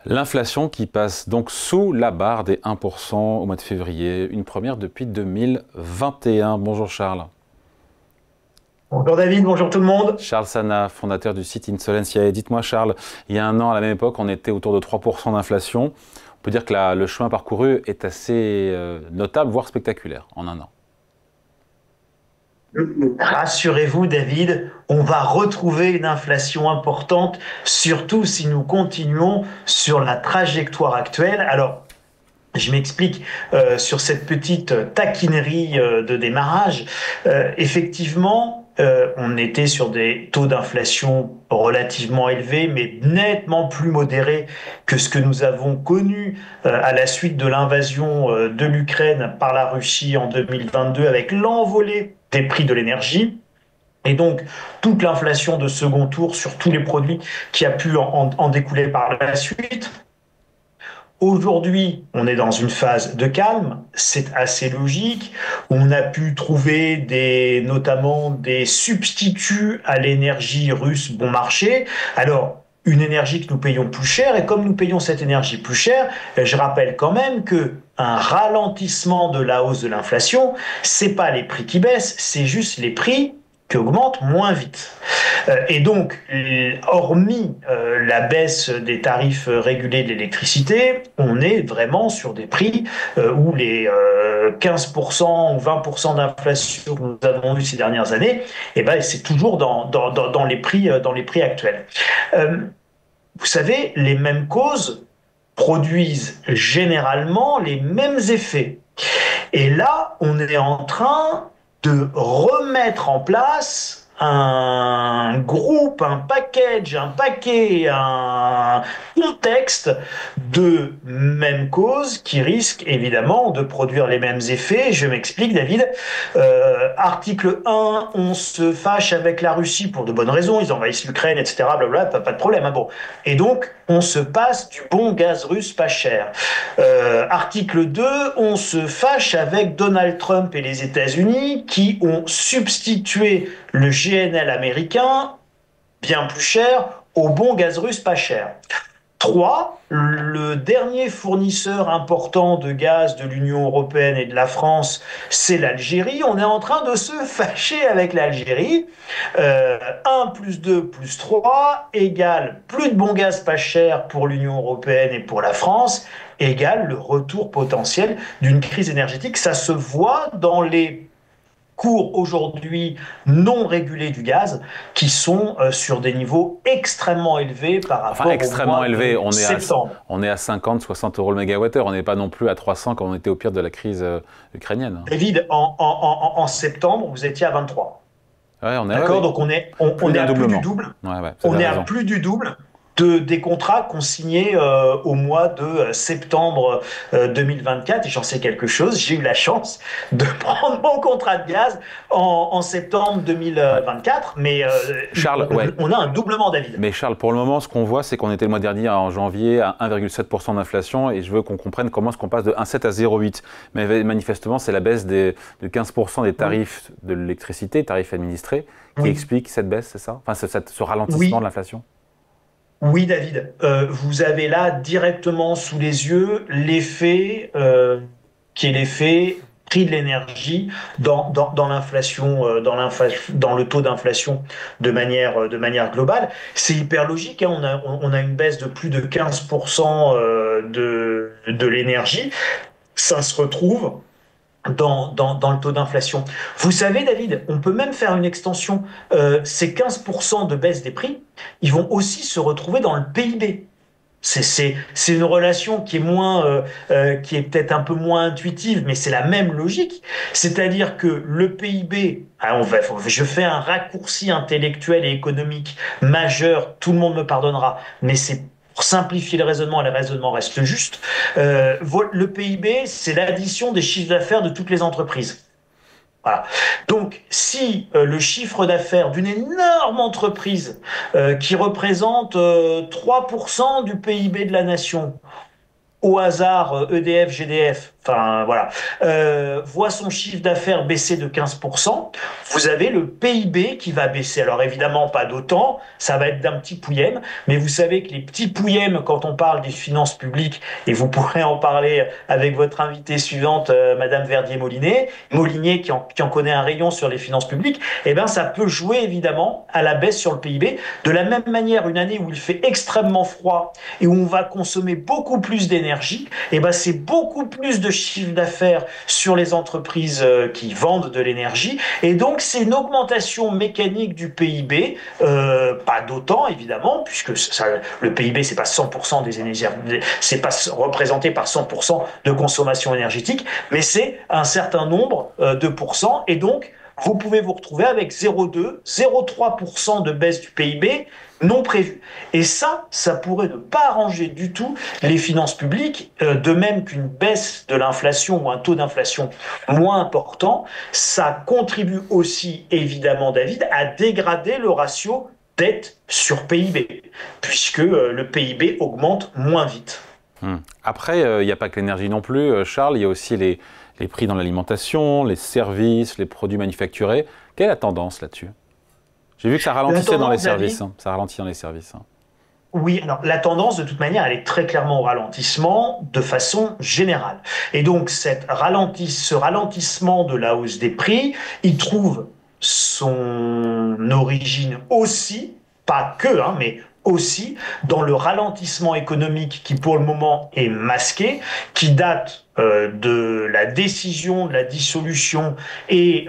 L'inflation qui passe donc sous la barre des 1% au mois de février, une première depuis 2021. Bonjour Charles. Bonjour David, bonjour tout le monde. Charles Sana, fondateur du site Insolentiae. Dites-moi Charles, il y a un an à la même époque, on était autour de 3% d'inflation. On peut dire que le chemin parcouru est assez notable, voire spectaculaire en un an. Rassurez-vous David, on va retrouver une inflation importante, surtout si nous continuons sur la trajectoire actuelle. Alors, je m'explique sur cette petite taquinerie de démarrage. Effectivement, on était sur des taux d'inflation relativement élevés, mais nettement plus modérés que ce que nous avons connu à la suite de l'invasion de l'Ukraine par la Russie en 2022 avec l'envolée des prix de l'énergie. Et donc, toute l'inflation de second tour sur tous les produits qui a pu en découler par la suite. Aujourd'hui, on est dans une phase de calme, c'est assez logique. On a pu trouver notamment des substituts à l'énergie russe bon marché. Alors, une énergie que nous payons plus cher, et comme nous payons cette énergie plus cher, je rappelle quand même que un ralentissement de la hausse de l'inflation, c'est pas les prix qui baissent, c'est juste les prix qui augmentent moins vite. Et donc, hormis la baisse des tarifs régulés de l'électricité, on est vraiment sur des prix où les 15% ou 20% d'inflation que nous avons eu ces dernières années, eh ben, c'est toujours dans les prix actuels. Vous savez, les mêmes causes produisent généralement les mêmes effets. Et là, on est en train de remettre en place un groupe, un package, un paquet, un contexte de mêmes causes qui risquent évidemment de produire les mêmes effets. Je m'explique, David. Article 1, on se fâche avec la Russie pour de bonnes raisons, ils envahissent l'Ukraine, etc. Blablabla, pas de problème. Hein, bon. Et donc, on se passe du bon gaz russe pas cher. Article 2, on se fâche avec Donald Trump et les États-Unis qui ont substitué le GNL américain, bien plus cher, au bon gaz russe pas cher. 3, le dernier fournisseur important de gaz de l'Union européenne et de la France, c'est l'Algérie. On est en train de se fâcher avec l'Algérie. 1 plus 2 plus 3 égale plus de bon gaz pas cher pour l'Union européenne et pour la France, égale le retour potentiel d'une crise énergétique. Ça se voit dans les cours aujourd'hui non régulés du gaz qui sont sur des niveaux extrêmement élevés par rapport extrêmement au mois élevé, de septembre. on est à 50, 60 euros le mégawattheure, on n'est pas non plus à 300 quand on était au pire de la crise ukrainienne. David, en septembre, vous étiez à 23. Ouais, D'accord, donc on est à plus du double. Ouais, On est à plus du double des contrats qu'on signait au mois de septembre 2024. Et j'en sais quelque chose, j'ai eu la chance de prendre mon contrat de gaz en septembre 2024. Mais Charles, on a un doublement, David. Mais Charles, pour le moment, ce qu'on voit, c'est qu'on était le mois dernier, en janvier, à 1,7% d'inflation. Et je veux qu'on comprenne comment est-ce qu'on passe de 1,7 à 0,8. Mais manifestement, c'est la baisse de 15% des tarifs de l'électricité, tarifs administrés, qui explique cette baisse, c'est ça? Enfin, ce ralentissement de l'inflation? Oui, David, vous avez là directement sous les yeux l'effet qui est l'effet prix de l'énergie dans l'inflation, dans le taux d'inflation de manière globale. C'est hyper logique, hein, on a une baisse de plus de 15% de l'énergie. Ça se retrouve dans le taux d'inflation. Vous savez, David, on peut même faire une extension. Ces 15% de baisse des prix, ils vont aussi se retrouver dans le PIB. C'est une relation qui est peut-être un peu moins intuitive, mais c'est la même logique. C'est-à-dire que le PIB, je fais un raccourci intellectuel et économique majeur, tout le monde me pardonnera, mais c'est pour simplifier et le raisonnement reste juste. Le PIB, c'est l'addition des chiffres d'affaires de toutes les entreprises. Voilà. Donc, si le chiffre d'affaires d'une énorme entreprise qui représente 3% du PIB de la nation au hasard EDF, GDF, enfin voilà, voit son chiffre d'affaires baisser de 15%, vous avez le PIB qui va baisser. Alors évidemment, pas d'autant, ça va être d'un petit pouillème, mais vous savez que les petits pouillèmes, quand on parle des finances publiques, et vous pourrez en parler avec votre invitée suivante, Madame Molinier qui en connaît un rayon sur les finances publiques, eh ben ça peut jouer évidemment à la baisse sur le PIB. De la même manière, une année où il fait extrêmement froid et où on va consommer beaucoup plus d'énergie, eh ben c'est beaucoup plus de chiffre d'affaires sur les entreprises qui vendent de l'énergie, et donc c'est une augmentation mécanique du PIB, pas d'autant évidemment, puisque le PIB c'est pas 100% des énergies, c'est pas représenté par 100% de consommation énergétique, mais c'est un certain nombre de pourcents, et donc vous pouvez vous retrouver avec 0,2, 0,3% de baisse du PIB non prévu. Et ça pourrait ne pas arranger du tout les finances publiques, de même qu'une baisse de l'inflation ou un taux d'inflation moins important, ça contribue aussi, évidemment, David, à dégrader le ratio dette sur PIB, puisque le PIB augmente moins vite. Après, il n'y a pas que l'énergie non plus, Charles, il y a aussi les prix dans l'alimentation, les services, les produits manufacturés. Quelle est la tendance là-dessus? J'ai vu que ça ralentissait dans les services. Ça ralentit dans les services. Oui, alors la tendance, de toute manière, elle est très clairement au ralentissement de façon générale. Et donc, ce ralentissement de la hausse des prix, il trouve son origine aussi, pas que, hein, mais aussi dans le ralentissement économique qui, pour le moment, est masqué, qui date de la décision de la dissolution, et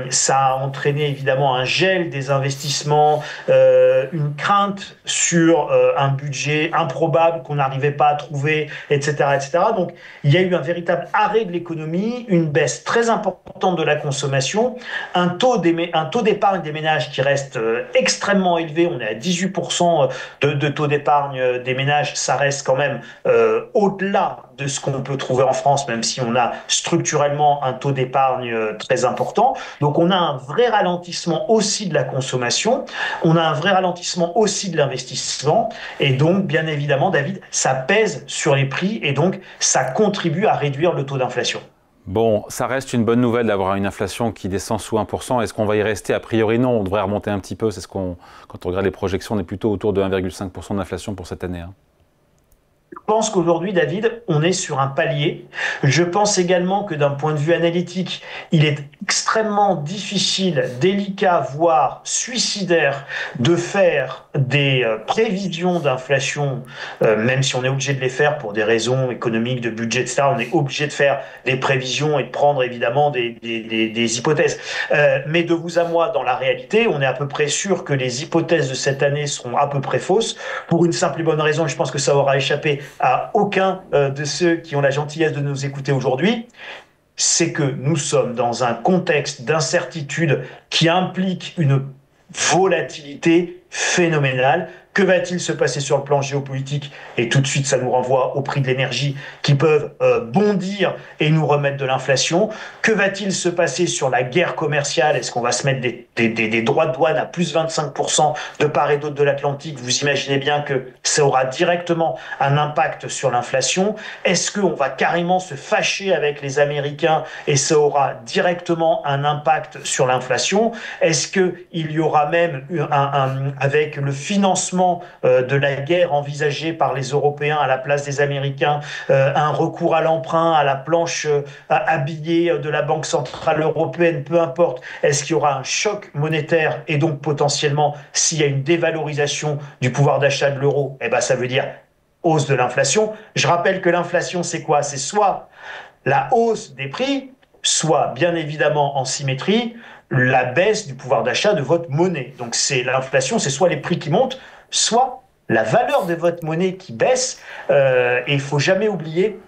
ça a entraîné évidemment un gel des investissements, une crainte sur un budget improbable qu'on n'arrivait pas à trouver, etc., etc. Donc il y a eu un véritable arrêt de l'économie, une baisse très importante de la consommation, un taux d'épargne des ménages qui reste extrêmement élevé. On est à 18% de taux d'épargne des ménages, ça reste quand même au-delà de ce qu'on peut trouver en France, même si on a structurellement un taux d'épargne très important. Donc on a un vrai ralentissement aussi de la consommation, on a un vrai ralentissement aussi de l'investissement, et donc bien évidemment, David, ça pèse sur les prix, et donc ça contribue à réduire le taux d'inflation. Bon, ça reste une bonne nouvelle d'avoir une inflation qui descend sous 1%. Est-ce qu'on va y rester? A priori, non. On devrait remonter un petit peu. Quand on regarde les projections, on est plutôt autour de 1,5% d'inflation pour cette année. Je pense qu'aujourd'hui, David, on est sur un palier. Je pense également que d'un point de vue analytique, il est extrêmement difficile, délicat, voire suicidaire de faire des prévisions d'inflation, même si on est obligé de les faire pour des raisons économiques, de budget, etc. On est obligé de faire des prévisions et de prendre évidemment des hypothèses. Mais de vous à moi, dans la réalité, on est à peu près sûr que les hypothèses de cette année seront à peu près fausses, pour une simple et bonne raison, et je pense que ça aura échappé à aucun de ceux qui ont la gentillesse de nous écouter aujourd'hui, c'est que nous sommes dans un contexte d'incertitude qui implique une volatilité phénoménale. Que va-t-il se passer sur le plan géopolitique? Et tout de suite, ça nous renvoie au prix de l'énergie qui peuvent bondir et nous remettre de l'inflation. Que va-t-il se passer sur la guerre commerciale? Est-ce qu'on va se mettre des droits de douane à plus 25% de part et d'autre de l'Atlantique? Vous imaginez bien que ça aura directement un impact sur l'inflation. Est-ce qu'on va carrément se fâcher avec les Américains et ça aura directement un impact sur l'inflation? Est-ce qu'il y aura même avec le financement de la guerre envisagée par les Européens à la place des Américains, un recours à l'emprunt, à la planche à billets de la Banque centrale européenne, peu importe, est-ce qu'il y aura un choc monétaire, et donc potentiellement, s'il y a une dévalorisation du pouvoir d'achat de l'euro, eh ben, ça veut dire hausse de l'inflation. Je rappelle que l'inflation, c'est quoi? C'est soit la hausse des prix, soit bien évidemment en symétrie, la baisse du pouvoir d'achat de votre monnaie. Donc c'est l'inflation, c'est soit les prix qui montent, soit la valeur de votre monnaie qui baisse. Et il ne faut jamais oublier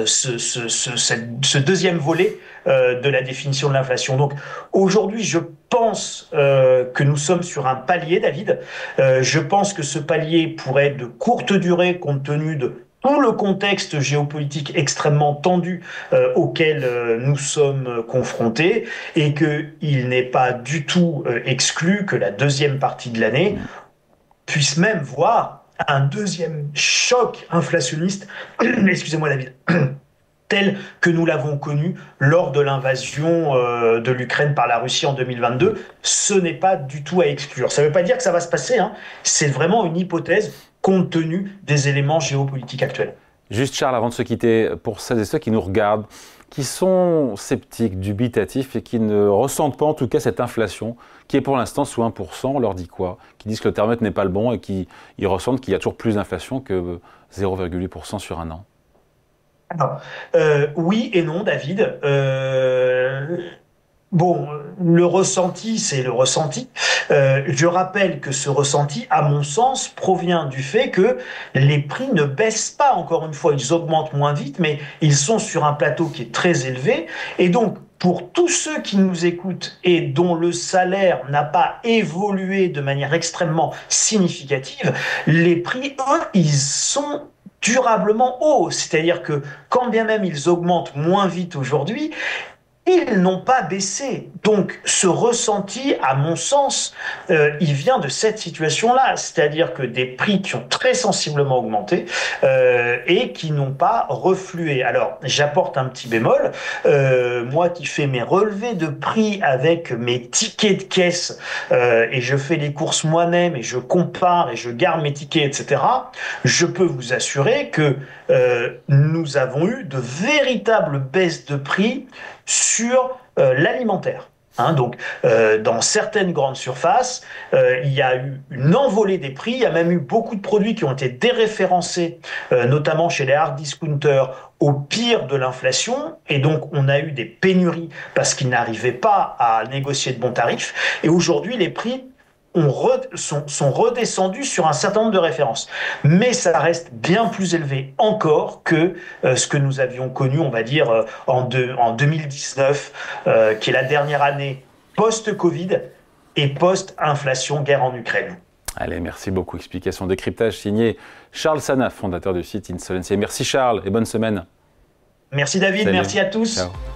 ce deuxième volet de la définition de l'inflation. Donc aujourd'hui, je pense que nous sommes sur un palier, David. Je pense que ce palier pourrait être de courte durée compte tenu de tout le contexte géopolitique extrêmement tendu auquel nous sommes confrontés, et qu'il n'est pas du tout exclu que la deuxième partie de l'année puisse même voir un deuxième choc inflationniste, excusez-moi David, tel que nous l'avons connu lors de l'invasion de l'Ukraine par la Russie en 2022. Ce n'est pas du tout à exclure. Ça ne veut pas dire que ça va se passer, hein. C'est vraiment une hypothèse compte tenu des éléments géopolitiques actuels. Juste Charles, avant de se quitter, pour celles et ceux qui nous regardent, qui sont sceptiques, dubitatifs et qui ne ressentent pas en tout cas cette inflation qui est pour l'instant sous 1%, on leur dit quoi? Qui disent que le thermomètre n'est pas le bon et qui ressentent qu'il y a toujours plus d'inflation que 0,8% sur un an. Alors, oui et non, David. Bon, le ressenti, c'est le ressenti. Je rappelle que ce ressenti, à mon sens, provient du fait que les prix ne baissent pas. Encore une fois, ils augmentent moins vite, mais ils sont sur un plateau qui est très élevé. Et donc, pour tous ceux qui nous écoutent et dont le salaire n'a pas évolué de manière extrêmement significative, les prix, eux, ils sont durablement hauts. C'est-à-dire que quand bien même ils augmentent moins vite aujourd'hui, ils n'ont pas baissé. Donc, ce ressenti, à mon sens, il vient de cette situation-là. C'est-à-dire que des prix qui ont très sensiblement augmenté et qui n'ont pas reflué. Alors, j'apporte un petit bémol. Moi qui fais mes relevés de prix avec mes tickets de caisse et je fais les courses moi-même et je compare et je garde mes tickets, etc., je peux vous assurer que nous avons eu de véritables baisses de prix sur l'alimentaire. Hein, donc, dans certaines grandes surfaces, il y a eu une envolée des prix. Il y a même eu beaucoup de produits qui ont été déréférencés, notamment chez les hard discounters, au pire de l'inflation. Et donc, on a eu des pénuries parce qu'ils n'arrivaient pas à négocier de bons tarifs. Et aujourd'hui, les prix sont redescendus sur un certain nombre de références. Mais ça reste bien plus élevé encore que ce que nous avions connu, on va dire, en 2019, qui est la dernière année post-Covid et post-inflation, guerre en Ukraine. Allez, merci beaucoup. Explication, décryptage signé Charles Sanaf, fondateur du site Insolvency. Merci Charles et bonne semaine. Merci David, Salut. merci à tous. Ciao.